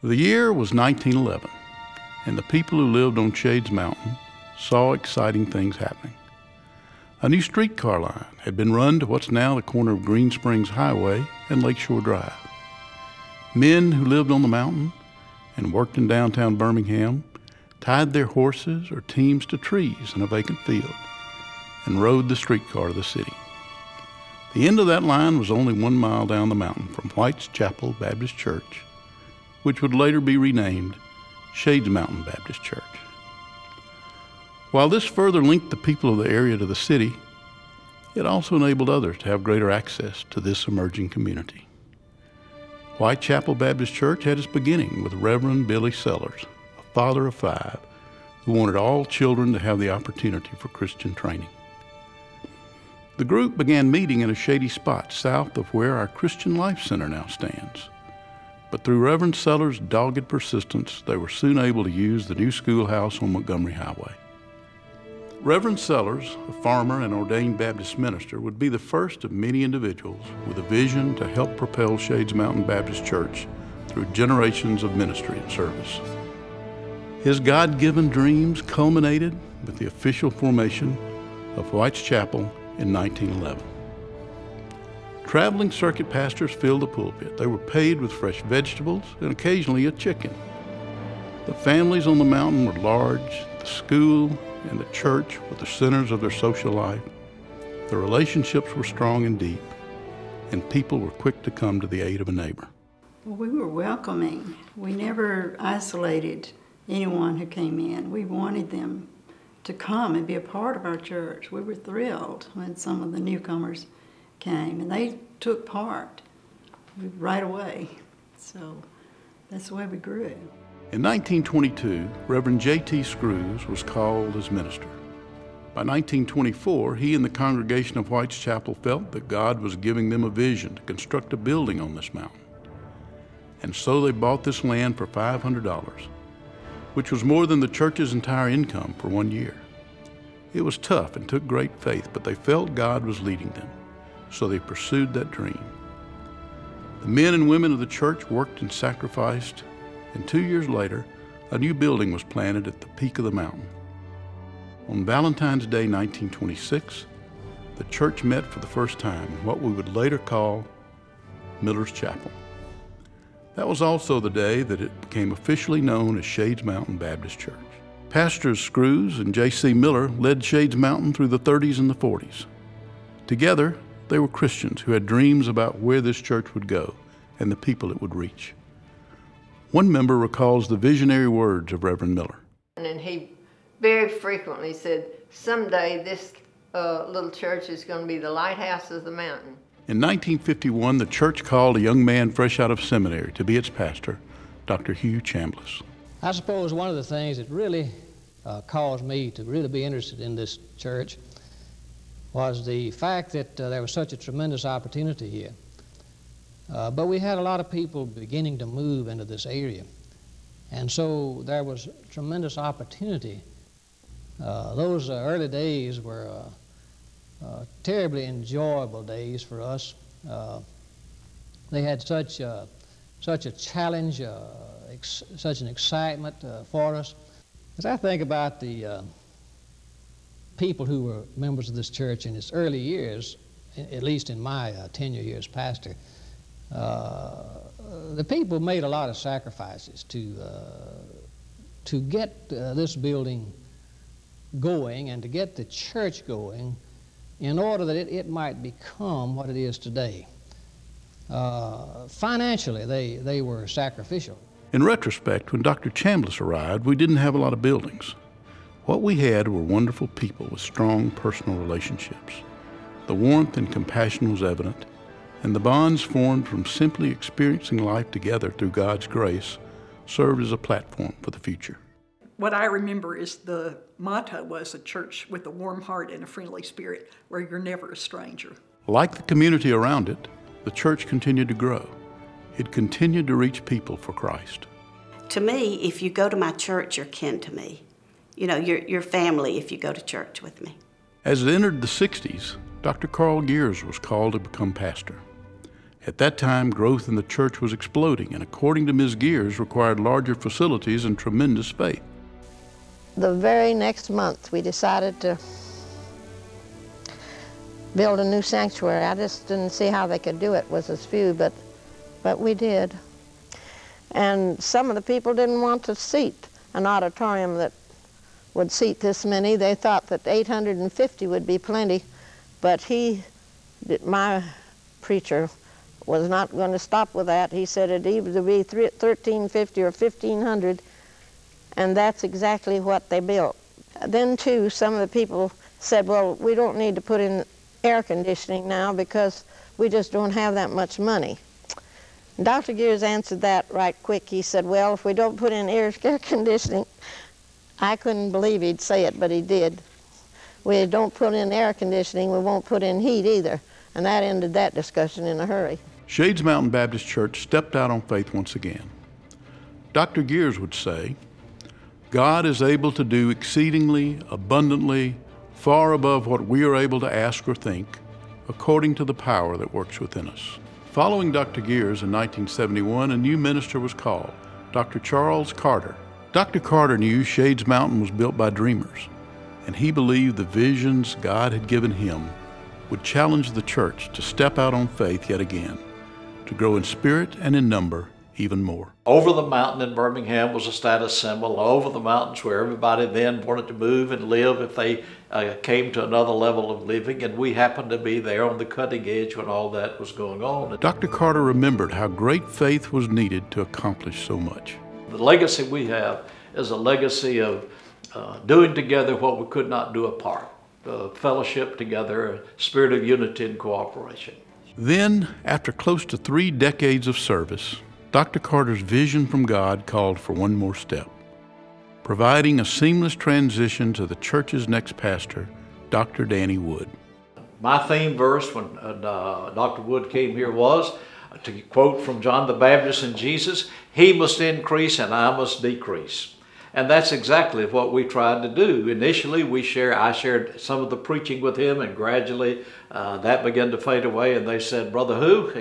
The year was 1911, and the people who lived on Shades Mountain saw exciting things happening. A new streetcar line had been run to what's now the corner of Green Springs Highway and Lakeshore Drive. Men who lived on the mountain and worked in downtown Birmingham tied their horses or teams to trees in a vacant field and rode the streetcar to the city. The end of that line was only 1 mile down the mountain from White's Chapel Baptist Church, which would later be renamed Shades Mountain Baptist Church. While this further linked the people of the area to the city, it also enabled others to have greater access to this emerging community. White Chapel Baptist Church had its beginning with Reverend Billy Sellers, a father of 5, who wanted all children to have the opportunity for Christian training. The group began meeting in a shady spot south of where our Christian Life Center now stands. But through Reverend Sellers' dogged persistence, they were soon able to use the new schoolhouse on Montgomery Highway. Reverend Sellers, a farmer and ordained Baptist minister, would be the first of many individuals with a vision to help propel Shades Mountain Baptist Church through generations of ministry and service. His God-given dreams culminated with the official formation of White's Chapel in 1911. Traveling circuit pastors filled the pulpit. They were paid with fresh vegetables and occasionally a chicken. The families on the mountain were large. The school and the church were the centers of their social life. The relationships were strong and deep, and people were quick to come to the aid of a neighbor. Well, we were welcoming. We never isolated anyone who came in. We wanted them to come and be a part of our church. We were thrilled when some of the newcomers came, and they took part right away. So that's the way we grew. In 1922, Reverend J.T. Screws was called as minister. By 1924, he and the congregation of White's Chapel felt that God was giving them a vision to construct a building on this mountain. And so they bought this land for $500, which was more than the church's entire income for 1 year. It was tough and took great faith, but they felt God was leading them, so they pursued that dream. The men and women of the church worked and sacrificed, and 2 years later, a new building was planted at the peak of the mountain. On Valentine's Day 1926, the church met for the first time in what we would later call Miller's Chapel. That was also the day that it became officially known as Shades Mountain Baptist Church. Pastors Screws and J.C. Miller led Shades Mountain through the 30s and the 40s. Together, they were Christians who had dreams about where this church would go and the people it would reach. One member recalls the visionary words of Reverend Miller. And he very frequently said, someday this little church is going to be the lighthouse of the mountain. In 1951, the church called a young man fresh out of seminary to be its pastor, Dr. Hugh Chambliss. I suppose one of the things that really caused me to really be interested in this church was the fact that there was such a tremendous opportunity here. But we had a lot of people beginning to move into this area. And so there was tremendous opportunity. Those early days were terribly enjoyable days for us. They had such a challenge, such an excitement for us. As I think about the people who were members of this church in its early years, at least in my tenure here as pastor, the people made a lot of sacrifices to get this building going and to get the church going in order that it might become what it is today. Financially, they were sacrificial. In retrospect, when Dr. Chambliss arrived, we didn't have a lot of buildings. What we had were wonderful people with strong personal relationships. The warmth and compassion was evident, and the bonds formed from simply experiencing life together through God's grace served as a platform for the future. What I remember is the motto was a church with a warm heart and a friendly spirit where you're never a stranger. Like the community around it, the church continued to grow. It continued to reach people for Christ. To me, if you go to my church, you're kin to me. You know, you're family if you go to church with me. As it entered the 60s, Dr. Carl Geers was called to become pastor. At that time, growth in the church was exploding, and according to Ms. Gears, required larger facilities and tremendous faith. The very next month, we decided to build a new sanctuary. I just didn't see how they could do it with as few, but we did. And some of the people didn't want to seat an auditorium that would seat this many. They thought that 850 would be plenty, but my preacher was not going to stop with that. He said it'd either be 1,350 or 1,500, and that's exactly what they built. Then, too, some of the people said, well, we don't need to put in air conditioning now because we just don't have that much money. Dr. Gears answered that right quick. He said, well, if we don't put in air conditioning, I couldn't believe he'd say it, but he did. We don't put in air conditioning, we won't put in heat either. And that ended that discussion in a hurry. Shades Mountain Baptist Church stepped out on faith once again. Dr. Gears would say, God is able to do exceedingly, abundantly, far above what we are able to ask or think, according to the power that works within us. Following Dr. Gears in 1971, a new minister was called, Dr. Charles Carter. Dr. Carter knew Shades Mountain was built by dreamers, and he believed the visions God had given him would challenge the church to step out on faith yet again, to grow in spirit and in number even more. Over the mountain in Birmingham was a status symbol. Over the mountains where everybody then wanted to move and live if they came to another level of living, and we happened to be there on the cutting edge when all that was going on. Dr. Carter remembered how great faith was needed to accomplish so much. The legacy we have is a legacy of doing together what we could not do apart. Fellowship together, a spirit of unity and cooperation. Then, after close to 3 decades of service, Dr. Carter's vision from God called for one more step, providing a seamless transition to the church's next pastor, Dr. Danny Wood. My theme verse when Dr. Wood came here was, to quote from John the Baptist and Jesus, "He must increase and I must decrease." And that's exactly what we tried to do. Initially, I shared some of the preaching with him, and gradually that began to fade away, and they said, "Brother who?"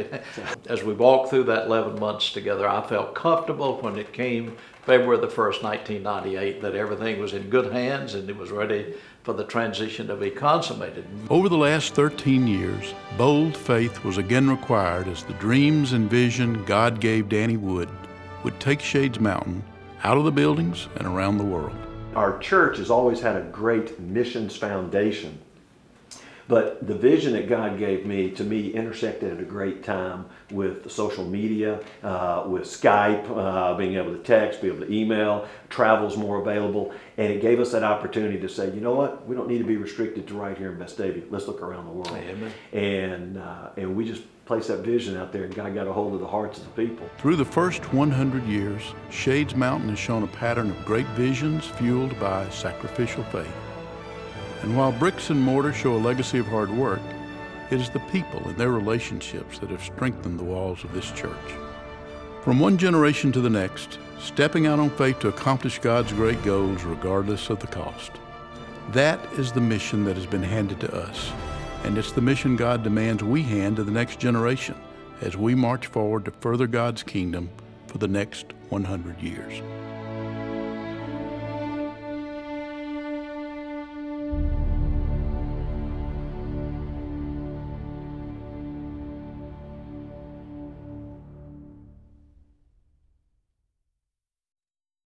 As we walked through that 11 months together, I felt comfortable when it came February the 1st, 1998, that everything was in good hands and it was ready for the transition to be consummated. Over the last 13 years, bold faith was again required as the dreams and vision God gave Danny Wood would take Shades Mountain out of the buildings and around the world. Our church has always had a great missions foundation, but the vision that God gave me, to me, intersected at a great time with social media, with Skype, being able to text, be able to email, travel's more available, and it gave us that opportunity to say, you know what, we don't need to be restricted to right here in Vestavia. Let's look around the world. Amen. And we just placed that vision out there, and God got a hold of the hearts of the people. Through the first 100 years, Shades Mountain has shown a pattern of great visions fueled by sacrificial faith. And while bricks and mortar show a legacy of hard work, it is the people and their relationships that have strengthened the walls of this church. From one generation to the next, stepping out on faith to accomplish God's great goals regardless of the cost. That is the mission that has been handed to us, and it's the mission God demands we hand to the next generation as we march forward to further God's kingdom for the next 100 years.